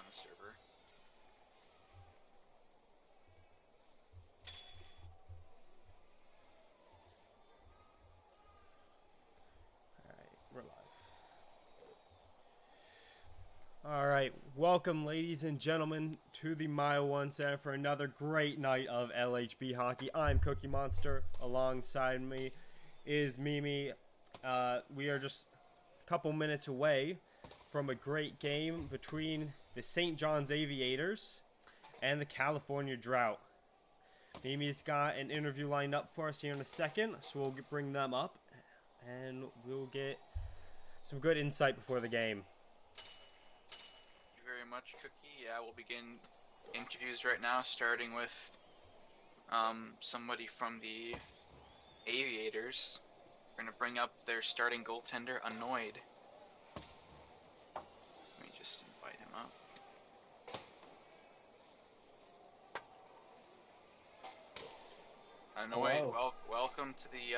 the server. Alright, we're live. Alright, welcome ladies and gentlemen to the Mile 1 Center for another great night of LHB hockey. I'm Cookie Monster. Alongside me is Mimi. We are just a couple minutes away from a great game between the St. John's Aviators and the California Drought. Mimi's got an interview lined up for us here in a second, so we'll bring them up and we'll get some good insight before the game. Thank you very much, Cookie. Yeah, we'll begin interviews right now, starting with somebody from the Aviators. We're going to bring up their starting goaltender, Annoyed. Let me just invite him up. Annoyed, welcome to the,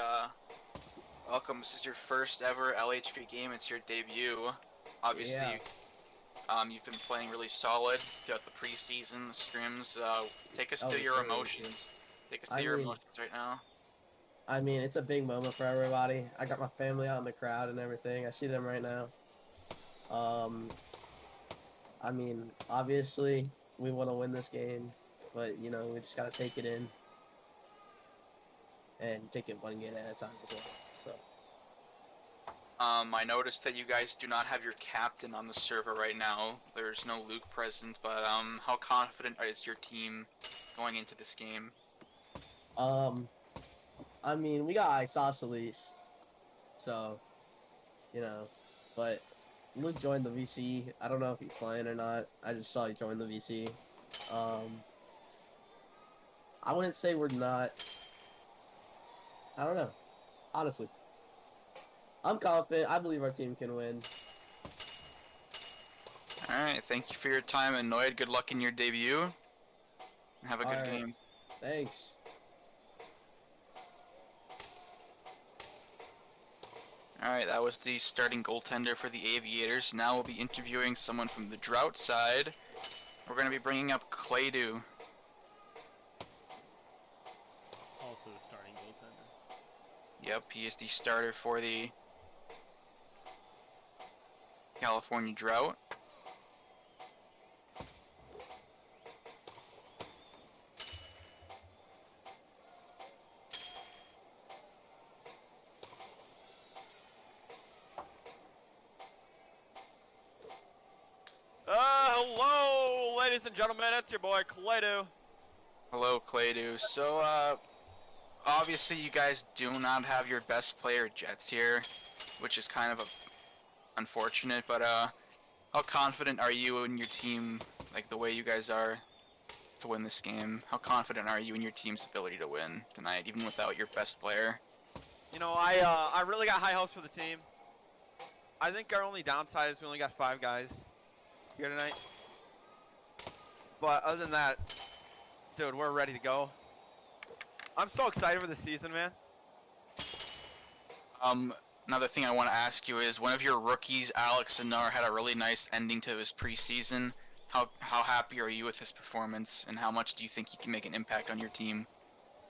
welcome. This is your first ever LHB game. It's your debut. Obviously, you've been playing really solid throughout the preseason, the scrims. Take us through your emotions. Take us through your emotions right now. I mean, it's a big moment for everybody. I got my family out in the crowd and everything. I see them right now. I mean, obviously, we want to win this game, but, you know, we just got to take it in and take it one game at a time as well. So. I noticed that you guys do not have your captain on the server right now. There's no Luke present, but how confident is your team going into this game? I mean, we got Isosceles, so, you know, but Luke joined the VC. I don't know if he's playing or not. I just saw he joined the VC. I wouldn't say we're not. I don't know, honestly. I'm confident. I believe our team can win. Alright, thank you for your time, Annoyed. Good luck in your debut. And have a good game. Thanks. Alright, that was the starting goaltender for the Aviators. Now we'll be interviewing someone from the Drought side. We're going to be bringing up Claydu. Also the starting goaltender. Yep, he is the starter for the California Drought. Hello, ladies and gentlemen, it's your boy Claydu. Hello, Claydu. So, obviously you guys do not have your best player, Jets, here, which is kind of unfortunate, but, how confident are you in your team, like, the way you guys are to win this game? How confident are you in your team's ability to win tonight, even without your best player? You know, I really got high hopes for the team. I think our only downside is we only got 5 guys here tonight. But other than that, dude, we're ready to go. I'm so excited for the season, man. Another thing I want to ask you is, one of your rookies, Alex Sinar, had a really nice ending to his preseason. How happy are you with his performance, and how much do you think he can make an impact on your team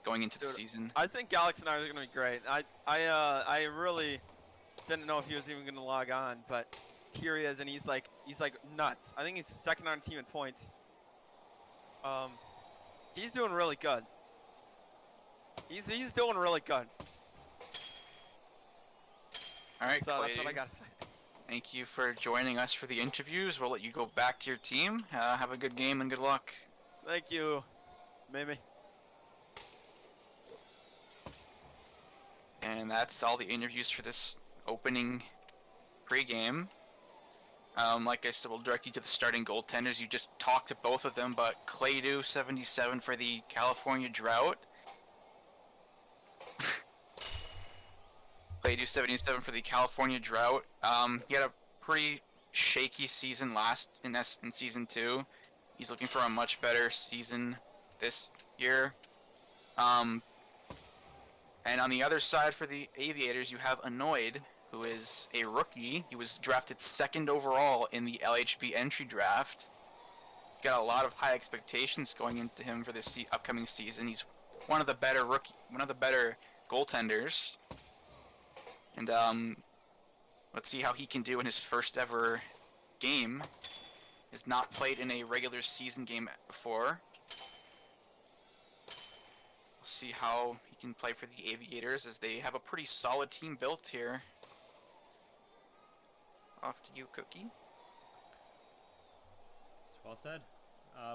going into the season? I think Alex and I are going to be great. I really didn't know if he was even going to log on, but here he is, and he's like nuts. I think he's second on the team in points. He's doing really good. He's doing really good. All right, so Clay, that's what I gotta say. Thank you for joining us for the interviews. We'll let you go back to your team. Have a good game and good luck. Thank you, Mimi. And that's all the interviews for this opening pregame. Like I said, we'll direct you to the starting goaltenders. You just talked to both of them, but Claydu, 77 for the California Drought. Claydu, 77 for the California Drought. He had a pretty shaky season in Season 2. He's looking for a much better season this year. And on the other side for the Aviators, you have Annoyed, who is a rookie. He was drafted 2nd overall in the LHB entry draft. got a lot of high expectations going into him for this upcoming season. He's one of the better goaltenders, and let's see how he can do in his first ever game. He's not played in a regular season game before. We'll see how he can play for the Aviators, as they have a pretty solid team built here. Off to you, Cookie. It's well said.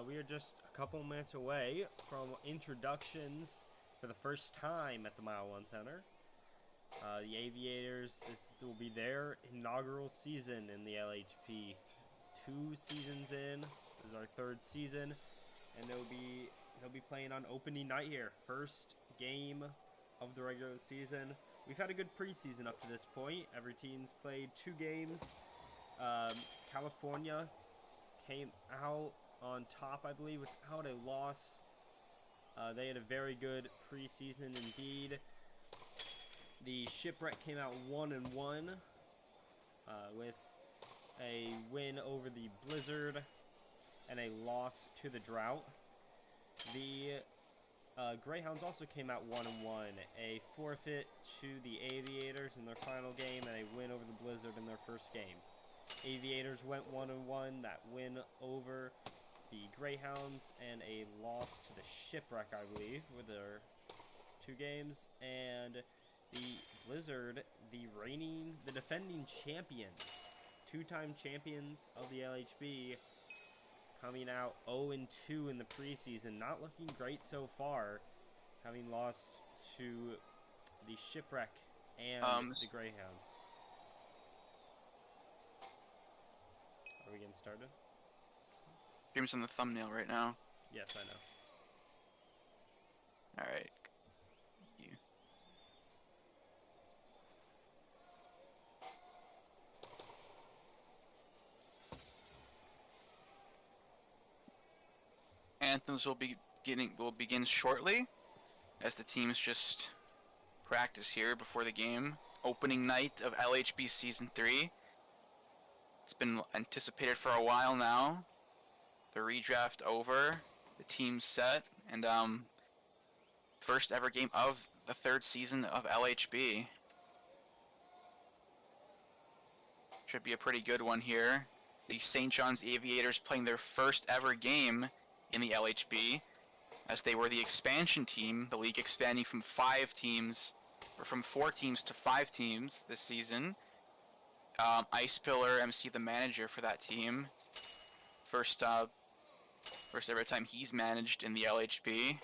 We are just a couple minutes away from introductions for the first time at the Mile 1 Center. The Aviators, this will be their inaugural season in the LHP. 2 seasons in, this is our 3rd season, and they'll be playing on opening night here. First game of the regular season. We've had a good preseason up to this point. Every team's played 2 games. California came out on top, I believe, without a loss. They had a very good preseason indeed. The Shipwreck came out 1-1 with a win over the Blizzard and a loss to the Drought. The Greyhounds also came out 1-1, a forfeit to the Aviators in their final game and a win over the Blizzard in their first game. Aviators went 1-1, that win over the Greyhounds, and a loss to the Shipwreck, I believe, with their 2 games. And the Blizzard, the defending champions, 2-time champions of the LHB, coming out 0-2 in the preseason, not looking great so far, having lost to the Shipwreck and the Greyhounds. Are we getting started? Stream's on the thumbnail right now. Yes, I know. Alright. Anthems will begin shortly, as the teams just practice here before the game. Opening night of LHB Season 3. It's been anticipated for a while now. The redraft over, the team set, and first ever game of the 3rd season of LHB. Should be a pretty good one here. The St. John's Aviators playing their first ever game in the LHB, as they were the expansion team, the league expanding from 5 teams, or from 4 teams to 5 teams this season. Ice Pillar, MC the manager for that team. First ever time he's managed in the LHB.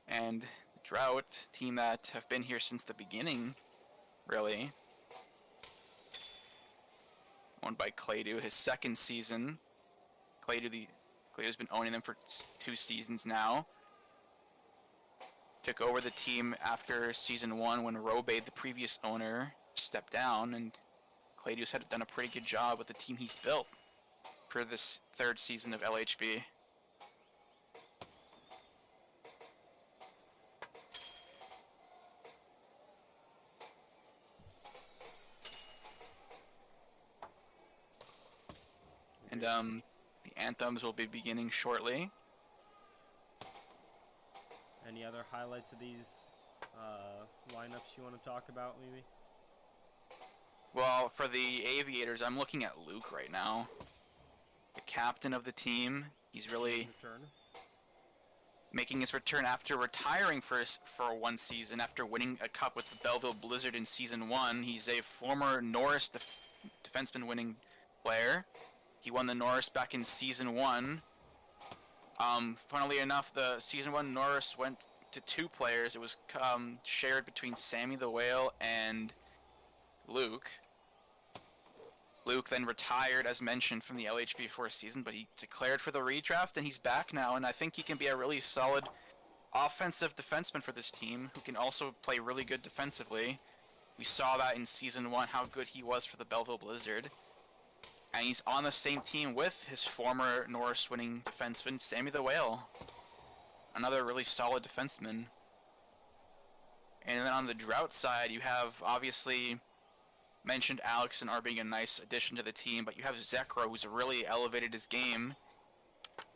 And Drought, team that have been here since the beginning, really. Owned by Claydo, his 2nd season. Claydo's been owning them for 2 seasons now. Took over the team after Season 1 when Robe, the previous owner, stepped down, and Claydo's had done a pretty good job with the team he's built for this 3rd season of LHB. And the anthems will be beginning shortly. Any other highlights of these lineups you want to talk about, maybe? Well, for the Aviators, I'm looking at Luke right now. The captain of the team. He's really making his return after retiring for 1 season after winning a cup with the Belleville Blizzard in Season 1. He's a former Norris defenseman winning player. He won the Norris back in Season 1. Funnily enough, the Season 1 Norris went to 2 players. It was shared between Sammy the Whale and Luke. Luke then retired, as mentioned, from the LHB for a season, but he declared for the redraft, and he's back now, and I think he can be a really solid offensive defenseman for this team, who can also play really good defensively. We saw that in Season 1, how good he was for the Belleville Blizzard. And he's on the same team with his former Norris winning defenseman, Sammy the Whale. Another really solid defenseman. And then on the Drought side, you have, obviously, mentioned Alex and R being a nice addition to the team, but you have Zekro, who's really elevated his game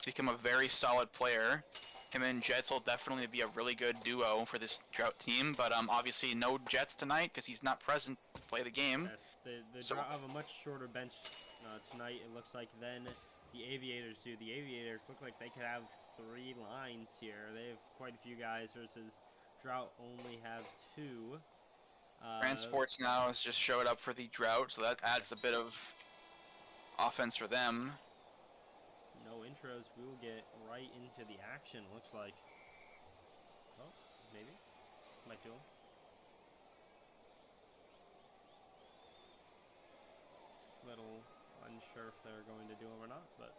He's become a very solid player. Him and Jets will definitely be a really good duo for this Drought team, but obviously no Jets tonight because he's not present to play the game. Yes, the So- Drought have a much shorter bench tonight, it looks like, than the Aviators do. The Aviators look like they could have 3 lines here. They have quite a few guys versus Drought only have 2. Transports now has just showed up for the Drought, so that adds a bit of offense for them. No intros. We will get right into the action, looks like. Oh, maybe. Might do them. Little unsure if they're going to do them or not, but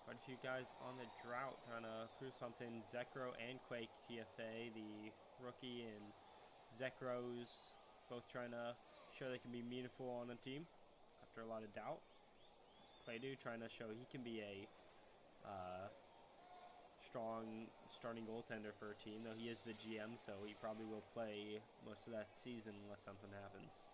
quite a few guys on the Drought trying to prove something. Zekro and Quake TFA, the rookie, and Zekro's both trying to show they can be meaningful on a team after a lot of doubt. Claydo trying to show he can be a strong starting goaltender for a team, though he is the GM, so he probably will play most of that season unless something happens.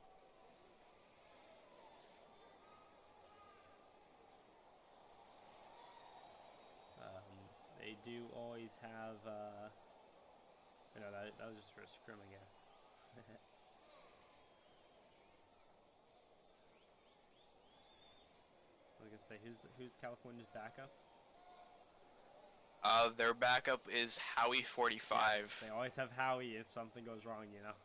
They do always have, no, that was just for a scrim, I guess. I was gonna say, who's California's backup? Their backup is Howie 45. Yes, they always have Howie if something goes wrong, you know.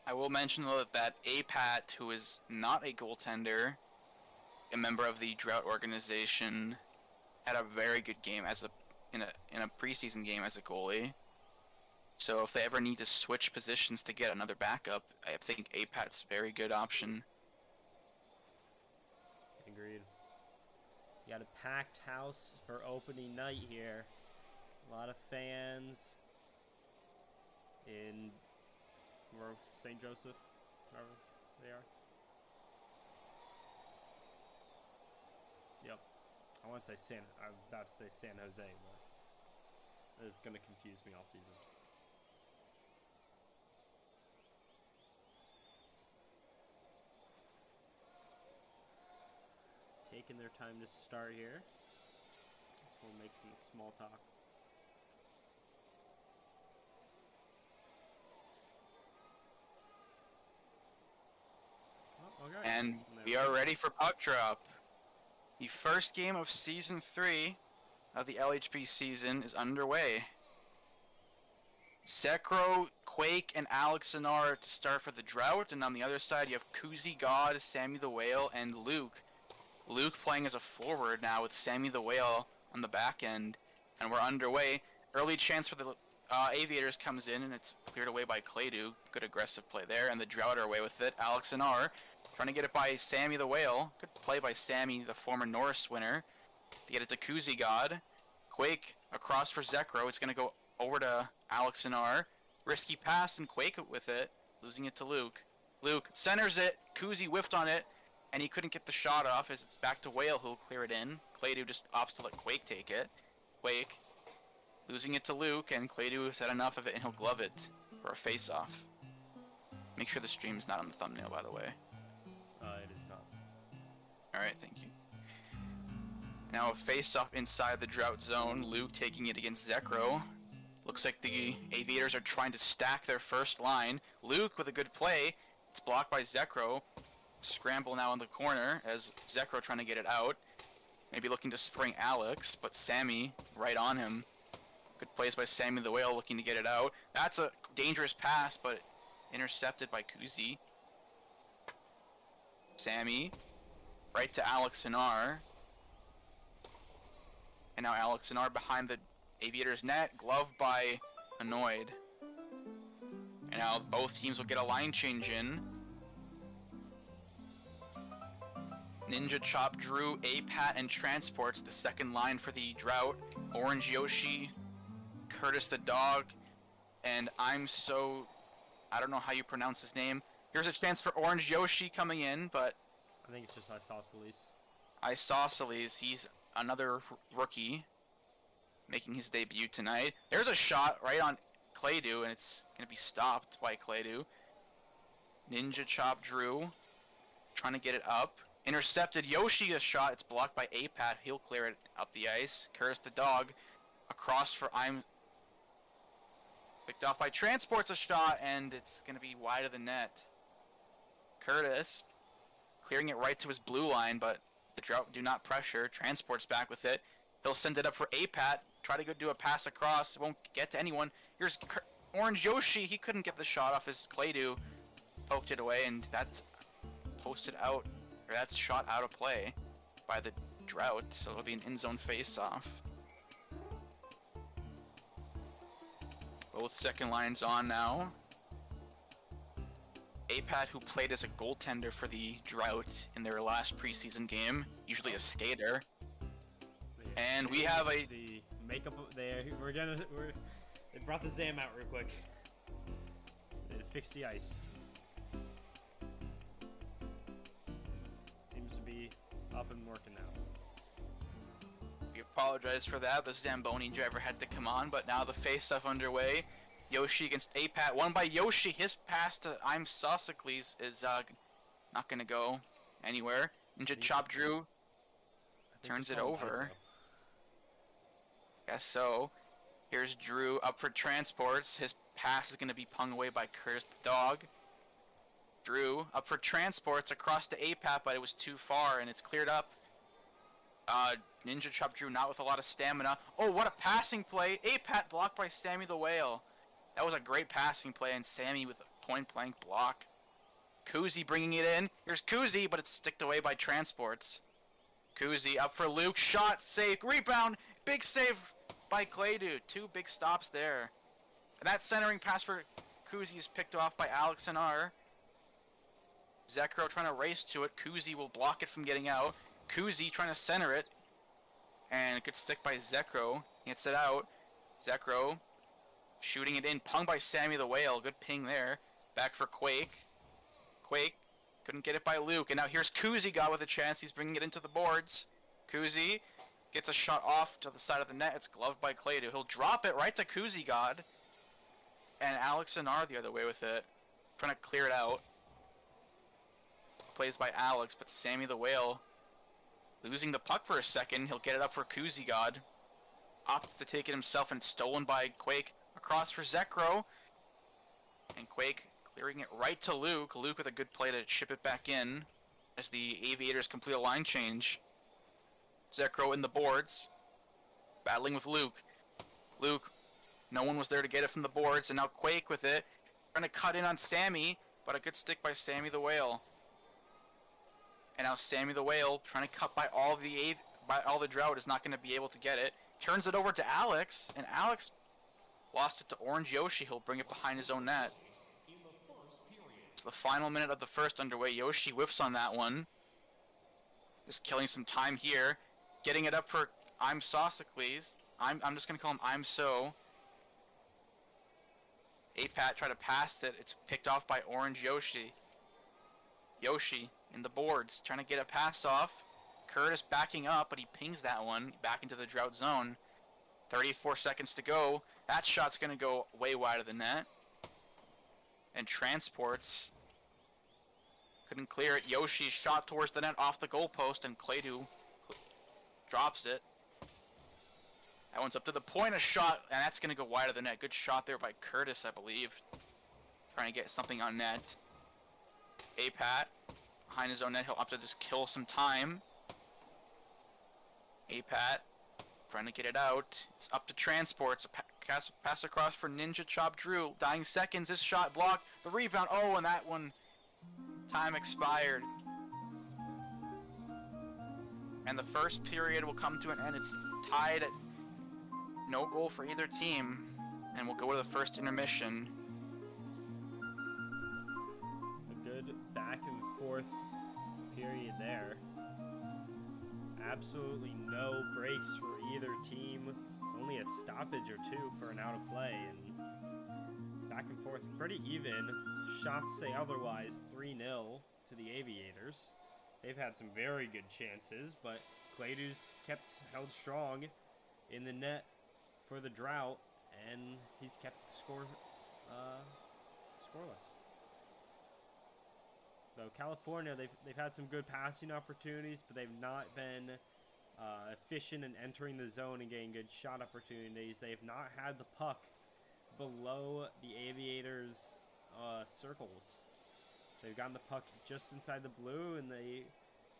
I will mention though that APAT, who is not a goaltender, a member of the Drought organization, had a very good game as in a preseason game as a goalie. So if they ever need to switch positions to get another backup, I think APAT's a very good option. Agreed. You got a packed house for opening night here. A lot of fans in St. Joseph, wherever they are. Yep. I want to say I'm about to say San Jose, but it's going to confuse me all season. Taking their time to start here. So we'll make some small talk. Oh, okay. And we are ready for puck drop. The first game of Season 3 of the LHB season is underway. Zekro, Quake, and Alex Sinar to start for the Drought, and on the other side you have Kuzi God, Sammy the Whale, and Luke. Luke playing as a forward now with Sammy the Whale on the back end, and we're underway. Early chance for the Aviators comes in, and it's cleared away by Claydo. Good aggressive play there, and the Drought are away with it. Alex and R trying to get it by Sammy the Whale. Good play by Sammy, the former Norris winner, to get it to Kuzi God. Quake across for Zekro. It's going to go over to Alex and R. Risky pass, and Quake with it, losing it to Luke. Luke centers it. Kuzi whiffed on it, and he couldn't get the shot off as it's back to Whale, who'll clear it in. Claydo just opts to let Quake take it. Quake losing it to Luke, and Claydo has had enough of it, and he'll glove it for a face-off. Make sure the stream's not on the thumbnail, by the way. It is not. Alright, thank you. Now a face-off inside the Drought zone. Luke taking it against Zekro. Looks like the Aviators are trying to stack their first line. Luke with a good play. It's blocked by Zekro. Scramble now in the corner as Zekro trying to get it out. Maybe looking to spring Alex, but Sammy right on him. Good plays by Sammy the Whale looking to get it out. That's a dangerous pass, but intercepted by Kuzi. Sammy right to Alex and R. And now Alex and R behind the Aviators net, gloved by Annoyed. And now both teams will get a line change in. Ninja Chop, Drew, APAT, and Transports, the second line for the Drought. Orange Yoshi, Curtis the Dog, and I don't know how you pronounce his name. Here's a chance for Orange Yoshi coming in, but I think it's just Isosceles. Isosceles, he's another rookie. making his debut tonight. There's a shot right on Claydo, and it's going to be stopped by Claydo. Ninja Chop Drew trying to get it up. Intercepted Yoshi a shot. It's blocked by Apat. He'll clear it up the ice. Curtis the dog across for I'm picked off by Transport's a shot, and it's going to be wide of the net. Curtis clearing it right to his blue line, but the Drought do not pressure. Transport's back with it. He'll send it up for Apat. Try to go do a pass across. It won't get to anyone. Here's Orange Yoshi. He couldn't get the shot off his Claydo. Poked it away, and that's posted out, or that's shot out of play by the Drought. So it'll be an in-zone face-off. Both second lines on now. Apat, who played as a goaltender for the Drought in their last preseason game, usually a skater. And we have the makeup there. They brought the Zam out real quick. They fixed the ice. Seems to be up and working now. We apologize for that. The Zamboni driver had to come on, but now the face-off underway. Yoshi against Apat. Won by Yoshi. His pass to I'm Sophocles is not going to go anywhere. Ninja Chop Drew turns it over. Guess so. Here's Drew up for Transports. His pass is going to be pung away by Curtis the dog. Drew up for Transports across to Apat, but it was too far, and it's cleared up. Ninja Chop Drew not with a lot of stamina. Oh, what a passing play. Apat blocked by Sammy the Whale. That was a great passing play, and Sammy with a point-blank block. Kuzi bringing it in. Here's Kuzi, but it's sticked away by Transports. Kuzi up for Luke. Shot, save, rebound. Big save by Claydo. Two big stops there. And that centering pass for Kuzi is picked off by Alex and R. Zekro trying to race to it. Kuzi will block it from getting out. Kuzi trying to center it. And a good stick by Zekro. Gets it out. Zekro shooting it in. Pung by Sammy the Whale. Good ping there. Back for Quake. Quake couldn't get it by Luke. And now here's Kuzi got with a chance. He's bringing it into the boards. Kuzi gets a shot off to the side of the net. It's gloved by Claydo. He'll drop it right to Kuzi God. And Alex and R the other way with it. Trying to clear it out. Plays by Alex, but Sammy the Whale losing the puck for a second. He'll get it up for Kuzi God. Opts to take it himself, and it's stolen by Quake. Across for Zekro. And Quake clearing it right to Luke. Luke with a good play to chip it back in as the Aviators complete a line change. Zekro in the boards. Battling with Luke. Luke, no one was there to get it from the boards, and now Quake with it. Trying to cut in on Sammy, but a good stick by Sammy the Whale. And now Sammy the Whale trying to cut by all the Drought is not going to be able to get it. Turns it over to Alex, and Alex lost it to Orange Yoshi. He'll bring it behind his own net. It's the final minute of the first underway. Yoshi whiffs on that one. Just killing some time here. Getting it up for I'm Sophocles. I'm just going to call him I'm So. Apat tried to pass it. It's picked off by Orange Yoshi. Yoshi in the boards, trying to get a pass off. Curtis backing up, but he pings that one back into the Drought zone. 34 seconds to go. That shot's going to go way wide of the net. And Transports couldn't clear it. Yoshi shot towards the net off the goalpost, and Claydo drops it. That one's up to the point, a shot, and that's going to go wide of the net. Good shot there by Curtis, I believe. Trying to get something on net. Apat behind his own net. He'll opt to just kill some time. Apat trying to get it out. It's up to Transports. Pass across for Ninja Chop Drew. Dying seconds. This shot blocked. The rebound. Oh, and that one. Time expired. And the first period will come to an end. It's tied at no goal for either team. And we'll go to the first intermission. A good back and forth period there. Absolutely no breaks for either team. Only a stoppage or two for an out of play, and back and forth pretty even. Shots say otherwise. 3-0 to the Aviators. They've had some very good chances, but Claydo's held strong in the net for the Drought, and he's kept the score scoreless. Though California, they've had some good passing opportunities, but they've not been efficient in entering the zone and getting good shot opportunities. They have not had the puck below the Aviators' circles. They've gotten the puck just inside the blue, and the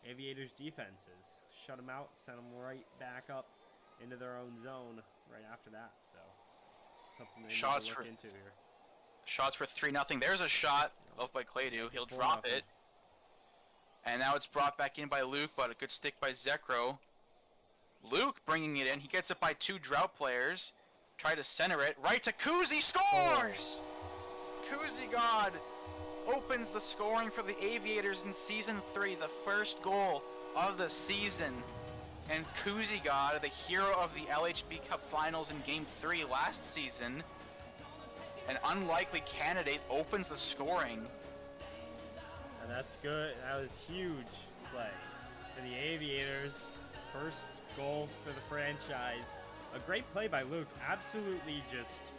Aviators' defenses shut them out, send them right back up into their own zone right after that. So something they need to look into here. Shots for 3-0. There's a shot. Loved by Claydu. He'll drop it. And now it's brought back in by Luke, but a good stick by Zekro. Luke bringing it in. He gets it by 2 Drought players. Try to center it. Right to Kuzi. Scores! Kuzi God opens the scoring for the Aviators in Season 3. The first goal of the season. And Kuzi God, the hero of the LHB Cup Finals in Game 3 last season, an unlikely candidate, opens the scoring. And that's good. That was huge play for the Aviators. First goal for the franchise. A great play by Luke. Absolutely just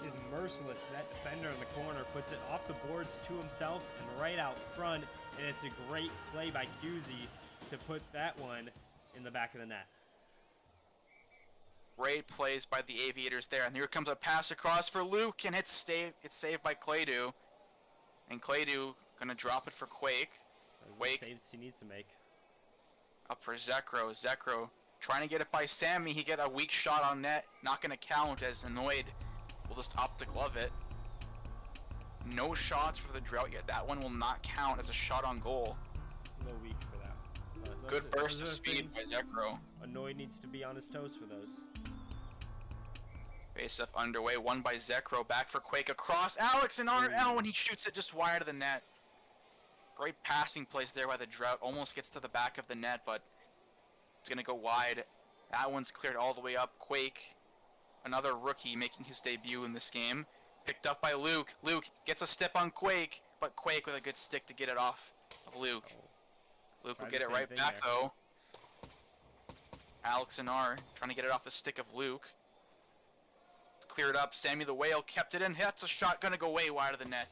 is merciless. That defender in the corner puts it off the boards to himself and right out front. And it's a great play by Kuzi to put that one in the back of the net. Great plays by the Aviators there. And here comes a pass across for Luke, and it's saved by Claydu. And Claydu gonna drop it for Quake. Quake saves he needs to make. Up for Zekro. Zekro trying to get it by Sammy. He get a weak shot on net. Not gonna count, as Annoyed will just opt to glove it. No shots for the Drought yet. That one will not count as a shot on goal. A little weak for that. Good burst of speed by Zekro. Annoyed needs to be on his toes for those. Face-off underway, won by Zekro. Back for Quake across. Alex and RL when he shoots it just wide of the net. Great passing plays there by the Drought. Almost gets to the back of the net, but it's going to go wide. That one's cleared all the way up. Quake, another rookie making his debut in this game. Picked up by Luke. Luke gets a step on Quake, but Quake with a good stick to get it off of Luke. Luke will get it right back, though. Alex and R trying to get it off the stick of Luke. It's cleared up. Sammy the Whale kept it in. That's a shot going to go way wide of the net.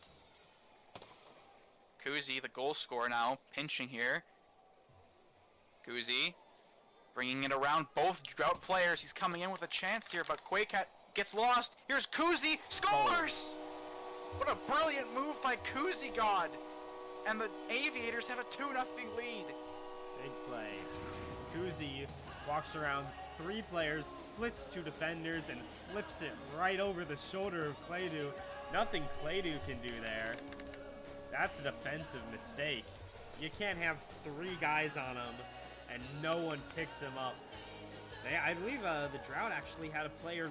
Kuzi, the goal scorer now, pinching here. Kuzi bringing it around both Drought players. He's coming in with a chance here, but Quake gets lost. Here's Kuzi. Scores! What a brilliant move by Kuzi God. And the Aviators have a 2-0 lead. Big play. Kuzi walks around 3 players, splits 2 defenders, and flips it right over the shoulder of Claydu. Nothing Claydu can do there. That's a defensive mistake. You can't have 3 guys on him and no one picks him up. I believe the Drought actually had a player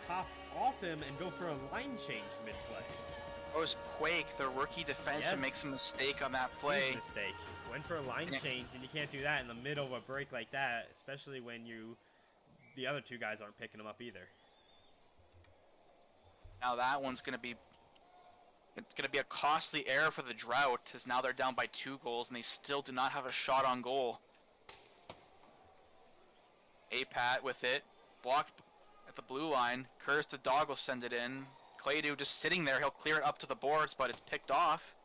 hop off him and go for a line change mid-play. It was Quake, the rookie defenseman, makes a mistake on that play. Mistake. Went for a line change, and you can't do that in the middle of a break like that, especially when the other 2 guys aren't picking him up either. Now that one's gonna be a costly error for the Drought, as now they're down by 2 goals and they still do not have a shot on goal. Apat with it, blocked at the blue line. Curtis the Dog will send it in. Claydu just sitting there. He'll clear it up to the boards, but it's picked off.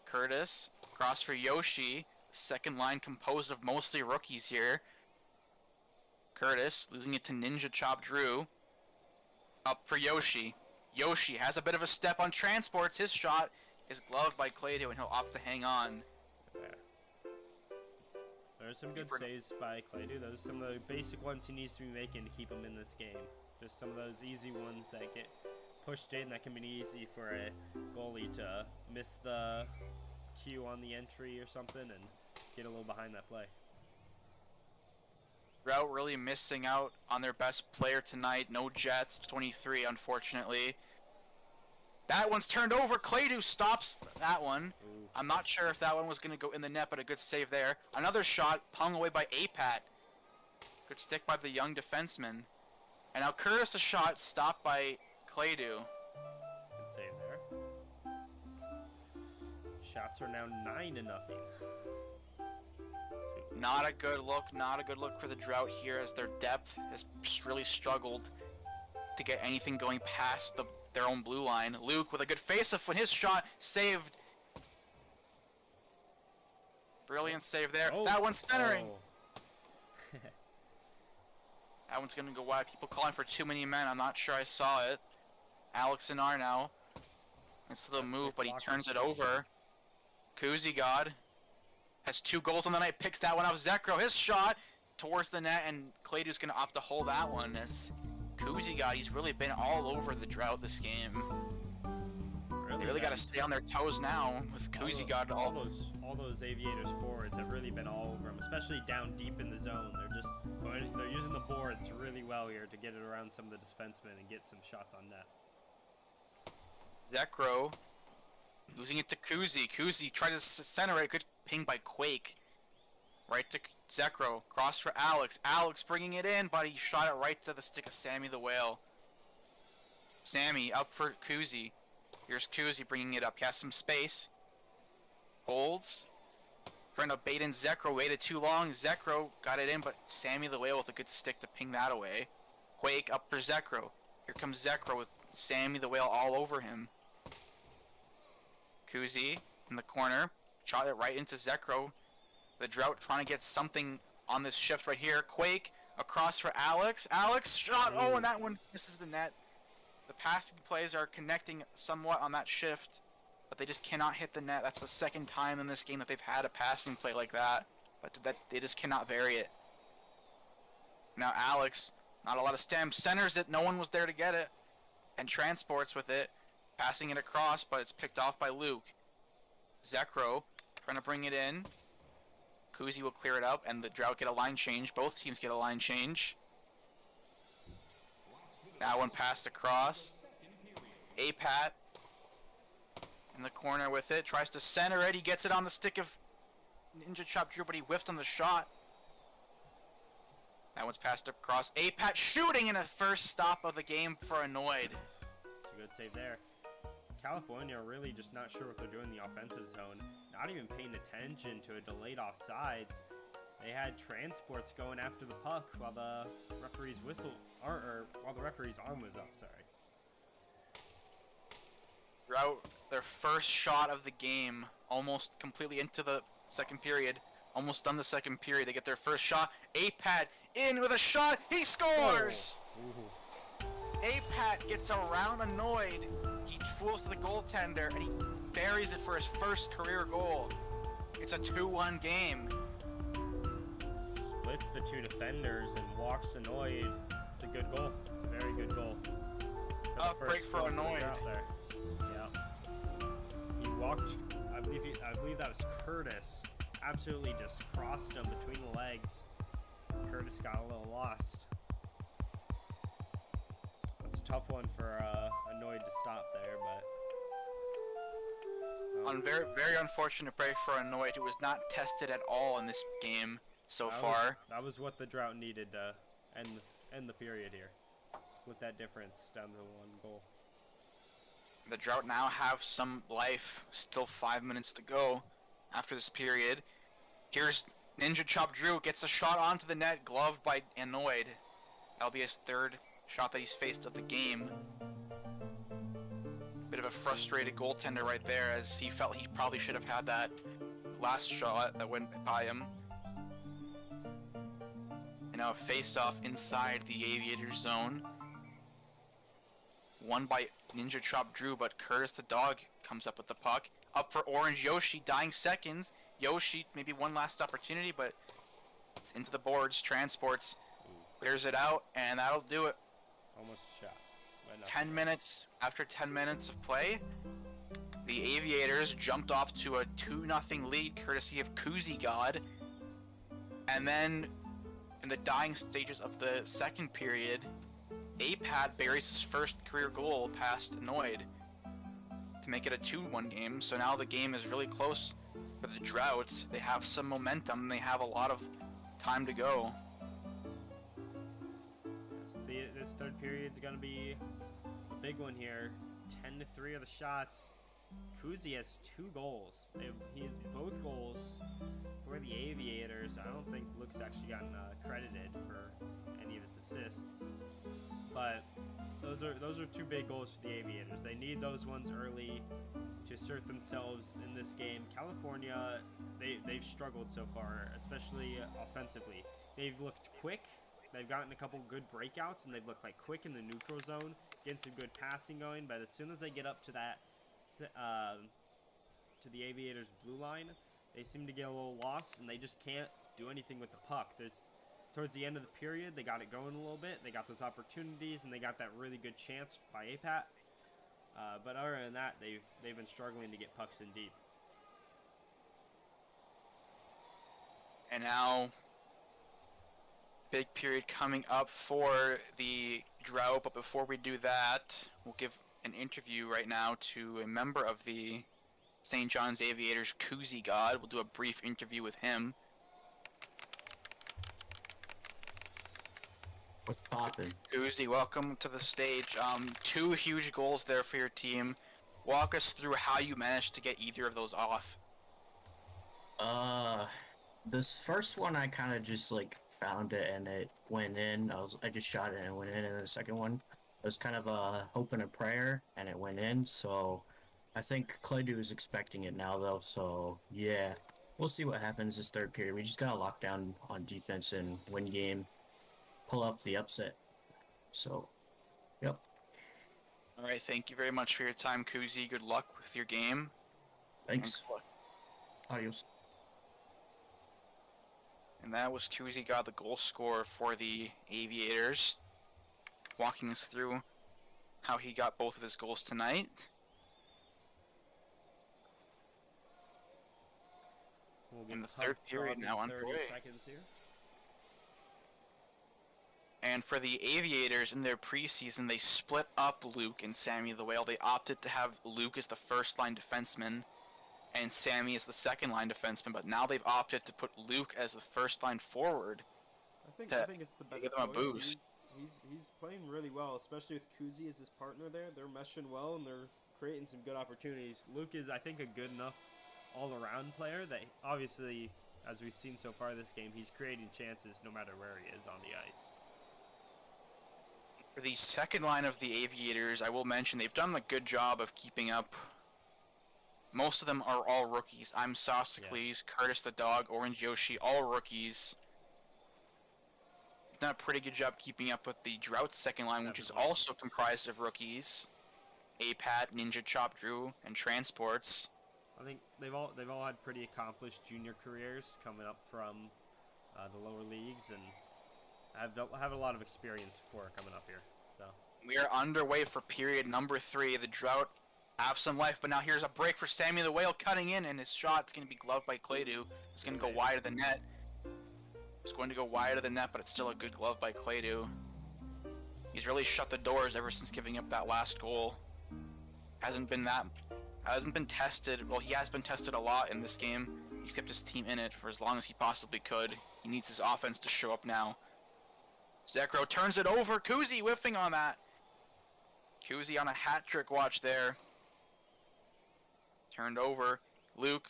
Curtis, cross for Yoshi. Second line composed of mostly rookies here. Curtis losing it to Ninja Chop Drew. Up for Yoshi. Yoshi has a bit of a step on transports. His shot is gloved by Claydu, and he'll opt to hang on. There's some good saves by Claydu. Those are some of the basic ones he needs to be making to keep him in this game. Just some of those easy ones that get pushed in that can be easy for a goalie to miss the cue on the entry or something and get a little behind that play. Drought really missing out on their best player tonight. No Jets, 23, unfortunately. That one's turned over. Claydu stops that one. Ooh. I'm not sure if that one was going to go in the net, but a good save there. Another shot, pung away by Apat. Good stick by the young defenseman. And now Curtis a shot, stopped by Claydu. Good save there. Shots are now 9-0. Not a good look, not a good look for the Drought here, as their depth has just really struggled to get anything going past their own blue line. Luke with a good face-off when his shot saved. Brilliant save there. Oh. That one's centering. Oh. That one's gonna go wide. People calling for too many men. I'm not sure I saw it. Alex and R now. It's a little move, but he turns it over. Kuzi God has 2 goals on the night. Picks that one off Zekro. His shot towards the net, and Claydu's gonna opt to hold that one. As Kuzi God, he's really been all over the Drought this game. They really got to stay on their toes now with Kuzi God. All those Aviators forwards have really been all over them, especially down deep in the zone. They're using the boards really well here to get it around some of the defensemen and get some shots on net. Zekro losing it to Kuzi. Kuzi tried to center it. Good ping by Quake. Right to Zekro. Cross for Alex. Alex bringing it in, but he shot it right to the stick of Sammy the Whale. Sammy up for Kuzi. Here's Kuzi bringing it up. He has some space. Holds. Trying to bait in Zekro. Waited too long. Zekro got it in, but Sammy the Whale with a good stick to ping that away. Quake up for Zekro. Here comes Zekro with Sammy the Whale all over him. Kuzi in the corner. Shot it right into Zekro. The Drought trying to get something on this shift right here. Quake across for Alex. Alex shot. Oh, and that one misses the net. The passing plays are connecting somewhat on that shift, but they just cannot hit the net. That's the second time in this game that they've had a passing play like that, but that they just cannot vary it. Now Alex, not a lot of stem, centers it. No one was there to get it, and transports with it, passing it across, but it's picked off by Luke. Zekro trying to bring it in. Kuzi will clear it up, and the Drought get a line change. Both teams get a line change. That one passed across. Apat in the corner with it. Tries to center it. He gets it on the stick of Ninja Chop Drew, but he whiffed on the shot. That one's passed across. Apat shooting in a first stop of the game for Annoyed. It's a good save there. California are really just not sure what they're doing in the offensive zone. Not even paying attention to a delayed offsides. They had transports going after the puck while the referee's while the referee's arm was up. Sorry. Drought, their first shot of the game, almost completely into the second period. Almost done the second period. They get their first shot. Apat in with a shot. He scores. Oh. Apat gets around Annoyed. He fools the goaltender and he buries it for his first career goal. It's a 2-1 game. Splits the 2 defenders and walks Annoyed. It's a good goal. It's a very good goal. Tough break for Annoyed. There. Yeah. He walked. I believe that was Curtis. Absolutely just crossed him between the legs. Curtis got a little lost. It's a tough one for Annoyed to stop there, but. Very, very unfortunate break for Annoyed, who was not tested at all in this game so far. That was what the Drought needed to end the period here. Split that difference down to 1 goal. The Drought now have some life. Still 5 minutes to go after this period. Here's Ninja Chop Drew. Gets a shot onto the net, gloved by Annoyed. That'll be his 3rd shot that he's faced of the game. Bit of a frustrated goaltender right there, as he felt he probably should have had that last shot that went by him. And now a face-off inside the Aviators zone. Won by Ninja Chop Drew, but Curtis the Dog comes up with the puck. Up for Orange Yoshi, dying seconds. Yoshi, maybe one last opportunity, but it's into the boards, transports, clears it out, and that'll do it. Almost shot. 10 minutes, after 10 minutes of play, the Aviators jumped off to a 2-0 lead, courtesy of Kuzi God. And then, in the dying stages of the second period, Apat buries his first career goal past Annoyed to make it a 2-1 game. So now the game is really close for the Drought. They have some momentum. They have a lot of time to go. This third period is going to be a big one here. 10-3 of the shots. Kuzi has 2 goals. He has both goals for the Aviators. I don't think Luke's actually gotten credited for any of his assists. But those those are two big goals for the Aviators. They need those ones early to assert themselves in this game. California, they've struggled so far, especially offensively. They've looked quick. They've gotten a couple good breakouts, and they've looked like quick in the neutral zone, getting some good passing going. But as soon as they get up to that, to the Aviators' blue line, they seem to get a little lost, and they just can't do anything with the puck. Towards the end of the period, they got it going a little bit. They got those opportunities, and they got that really good chance by APAT. But other than that, they've been struggling to get pucks in deep. And now, big period coming up for the Drought. But before we do that, we'll give an interview right now to a member of the St. John's Aviators, Koozie God. We'll do a brief interview with him. What's poppin'? Koozie, welcome to the stage. 2 huge goals there for your team. Walk us through how you managed to get either of those off. This first one I kind of just like found it and it went in. I just shot it and it went in, and the second one it was kind of a hope and a prayer and it went in. So I think Claydu is expecting it now though. So yeah, we'll see what happens this third period. We just gotta lock down on defense and win game, pull off the upset. So, yep. All right, thank you very much for your time, Koozie. Good luck with your game. Thanks. Adios. And that was Koozie God, the goal scorer for the Aviators, walking us through how he got both of his goals tonight. We'll In get the third puck period drop now in 30 underway. seconds here. And for the Aviators, in their preseason, they split up Luke and Sammy the Whale. They opted to have Luke as the first-line defenseman and Sammy as the second-line defenseman, but now they've opted to put Luke as the first-line forward. I to think it's the better give them a choice. boost. He's playing really well, especially with Koozie as his partner there. They're meshing well, and they're creating some good opportunities. Luke is, I think, a good enough all-around player that obviously, as we've seen so far this game, he's creating chances no matter where he is on the ice. For the second line of the Aviators, I will mention they've done a good job of keeping up. Most of them are all rookies. I'm Sosicles, Curtis the Dog, Orange Yoshi, all rookies. Done a pretty good job keeping up with the Drought second line, which is Definitely. also comprised of rookies. APAT, Ninja Chop Drew, and Transports. I think they've all had pretty accomplished junior careers coming up from the lower leagues, and have a lot of experience before coming up here. So We are underway for period number 3. The Drought have some life, but now here's a break for Sammy the Whale cutting in, and his shot's going to be gloved by Claydu. It's going to go wide of the net. It's going to go wide of the net, but it's still a good glove by Claydu. He's really shut the doors ever since giving up that last goal. Hasn't been tested. Well, he has been tested a lot in this game. He's kept his team in it for as long as he possibly could. He needs his offense to show up now. Zekro turns it over. Koozie whiffing on that. Koozie on a hat trick watch there. Turned over. Luke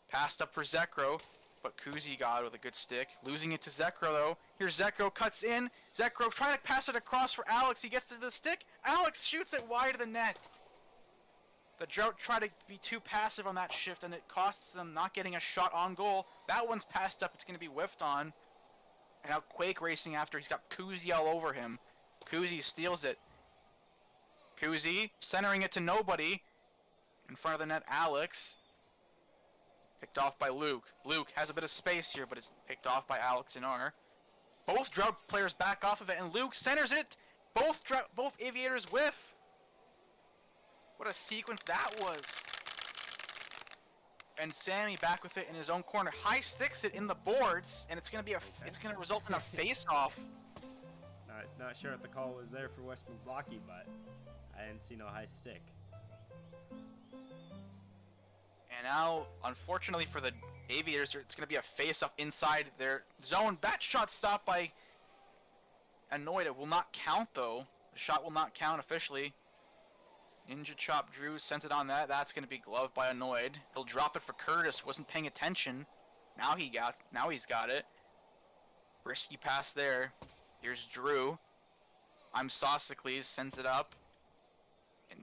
passed up for Zekro, but Koozie got it with a good stick. Losing it to Zekro though. Here's Zekro, cuts in. Zekro trying to pass it across for Alex. He gets to the stick. Alex shoots it wide of the net. The Drought tried to be too passive on that shift, and it costs them not getting a shot on goal. That one's passed up. It's going to be whiffed on. And now Quake racing after. He's got Koozie all over him. Koozie steals it. Koozie centering it to nobody. In front of the net, Alex. Picked off by Luke. Luke has a bit of space here, but it's picked off by Alex in R. Both Drought players back off of it, and Luke centers it. Both Aviators whiff. What a sequence that was. And Sammy back with it in his own corner. High sticks it in the boards, and it's gonna result in a face-off. not sure if the call was there for Westman Blockey, but I didn't see no high stick. And now, unfortunately for the Aviators, it's gonna be a face-off inside their zone. That shot stopped by Annoyed. It will not count though. The shot will not count officially. Ninja Chop Drew sends it on that. That's going to be gloved by Annoyed. He'll drop it for Curtis. Wasn't paying attention. Now he's got it. Risky pass there. Here's Drew. I'm Sosicles, sends it up. And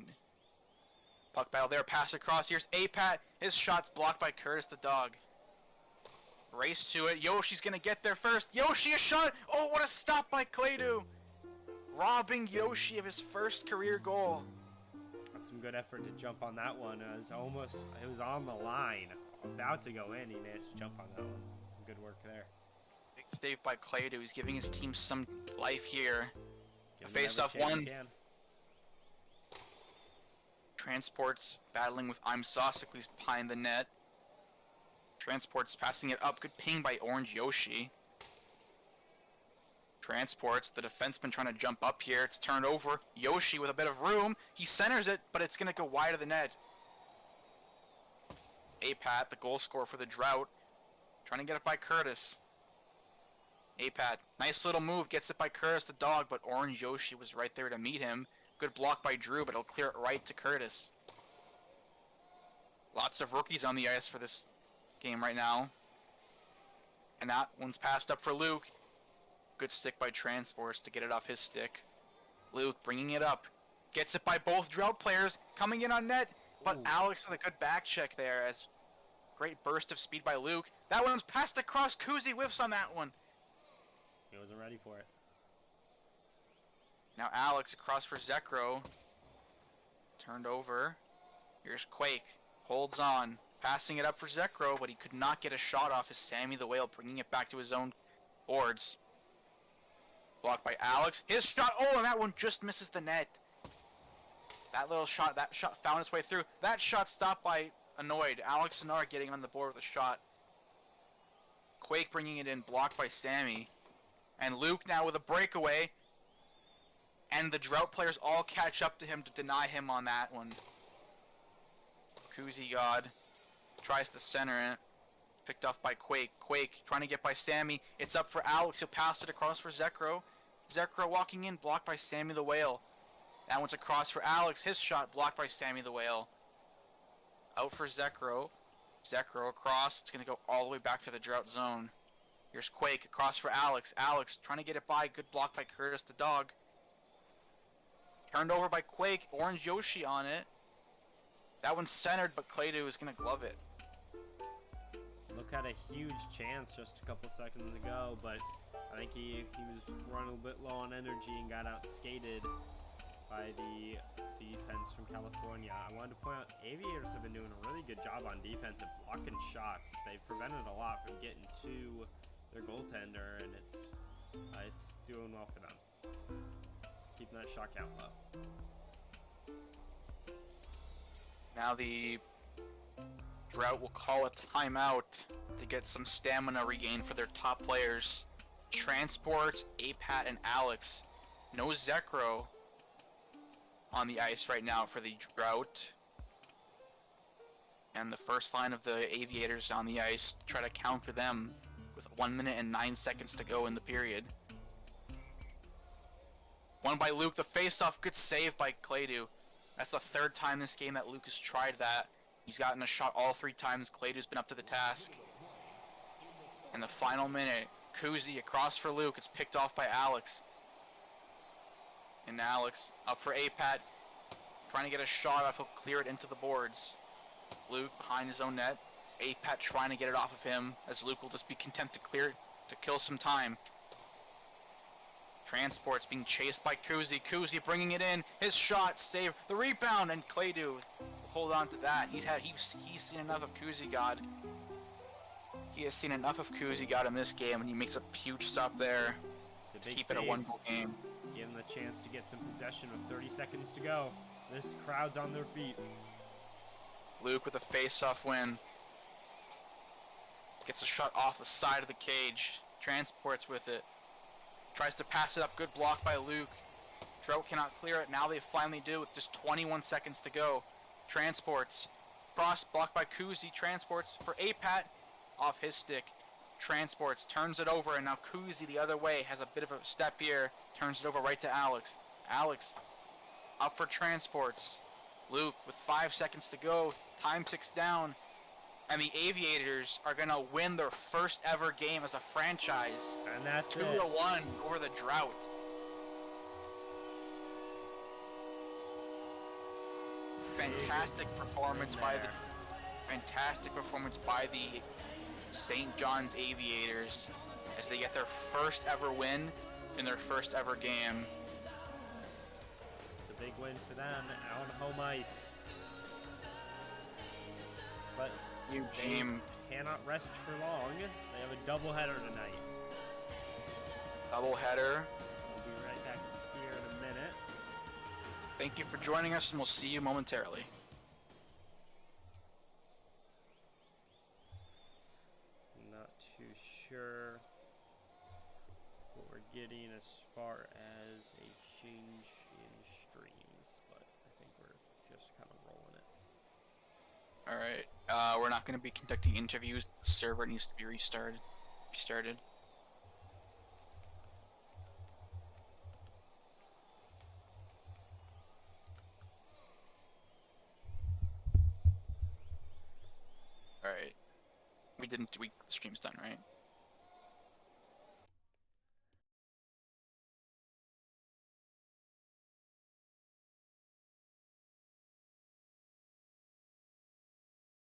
puck battle there, pass across. Here's Apat. His shot's blocked by Curtis the dog. Race to it. Yoshi's gonna get there first. Yoshi, a shot! Oh, what a stop by Claydu! Robbing Yoshi of his first career goal. That's some good effort to jump on that one. It was on the line. About to go in. He managed to jump on that one. Some good work there. Big save by Claydu. He's giving his team some life here. Give A him every face-off chance one. he can. Transports battling with I'm Sosicles behind the net. Transports passing it up. Good ping by Orange Yoshi. Transports, the defenseman trying to jump up here. It's turned over. Yoshi with a bit of room. He centers it, but it's going to go wide of the net. Apat, the goal scorer for the Drought, trying to get it by Curtis. Apat, nice little move. Gets it by Curtis the dog, but Orange Yoshi was right there to meet him. Good block by Drew, but he'll clear it right to Curtis. Lots of rookies on the ice for this game right now. And that one's passed up for Luke. Good stick by Transports to get it off his stick. Luke bringing it up. Gets it by both Drought players. Coming in on net. But Ooh. Alex with a good back check there. As great burst of speed by Luke. That one's passed across. Kuzi whiffs on that one. He wasn't ready for it. Now Alex across for Zekro. Turned over. Here's Quake. Holds on. Passing it up for Zekro, but he could not get a shot off as Sammy the Whale bringing it back to his own boards. Blocked by Alex. His shot. Oh, and that one just misses the net. That shot found its way through. That shot stopped by Annoyed. Alex Sonar getting on the board with a shot. Quake bringing it in, blocked by Sammy. And Luke now with a breakaway. And the Drought players all catch up to him to deny him on that one. Kuzi God tries to center it. Picked off by Quake. Quake trying to get by Sammy. It's up for Alex. He'll pass it across for Zekro. Zekro walking in, blocked by Sammy the Whale. That one's across for Alex. His shot blocked by Sammy the Whale. Out for Zekro. Zekro across. It's going to go all the way back to the Drought zone. Here's Quake across for Alex. Alex trying to get it by. Good block by Curtis the dog. Turned over by Quake. Orange Yoshi on it. That one's centered, but Claydu is going to glove it. Luke had a huge chance just a couple seconds ago, but I think he was running a bit low on energy and got out skated by the defense from California. I wanted to point out Aviators have been doing a really good job on defense at blocking shots. They've prevented a lot from getting to their goaltender, and it's doing well for them. Keeping that shot count low. Now the Drought will call a timeout to get some stamina regained for their top players. Transports, Apat, and Alex. No Zekro on the ice right now for the Drought. And the first line of the Aviators on the ice to try to counter them with 1 minute and 9 seconds to go in the period. One by Luke, the face-off, good save by Claydu. That's the third time this game that Luke has tried that. He's gotten a shot all 3 times. Claydu's been up to the task. In the final minute, Kuzi across for Luke. It's picked off by Alex. And Alex up for Apat. Trying to get a shot off. He'll clear it into the boards. Luke behind his own net. Apat trying to get it off of him, as Luke will just be content to clear it to kill some time. Transport's being chased by Kuzi. Kuzi bringing it in. His shot, save, the rebound, and Claydu hold on to that. He's seen enough of Kuzi God. He has seen enough of Kuzi God in this game, and he makes a huge stop there It's to a big keep it a save. 1-goal game. Give them the chance to get some possession with 30 seconds to go. This crowd's on their feet. Luke with a face-off win. Gets a shot off the side of the cage. Transports with it. Tries to pass it up. Good block by Luke. Drought cannot clear it. Now they finally do with just 21 seconds to go. Transports. Cross blocked by Kuzi. Transports for Apat. Off his stick. Transports. Turns it over. And now Kuzi the other way. Has a bit of a step here. Turns it over right to Alex. Alex up for Transports. Luke with 5 seconds to go. Time ticks down. And the Aviators are going to win their first ever game as a franchise. And that's 2-1 over the Drought. fantastic performance by the St. John's Aviators as they get their first ever win in their first ever game. The big win for them on home ice. But New game, cannot rest for long. They have a doubleheader tonight. doubleheader. We'll be right back here in a minute. Thank you for joining us, and we'll see you momentarily. Not too sure what we're getting as far as a change in streams, but I think we're just kind of rolling it. Alright, we're not going to be conducting interviews. The server needs to be restarted. Alright. The stream's done, right?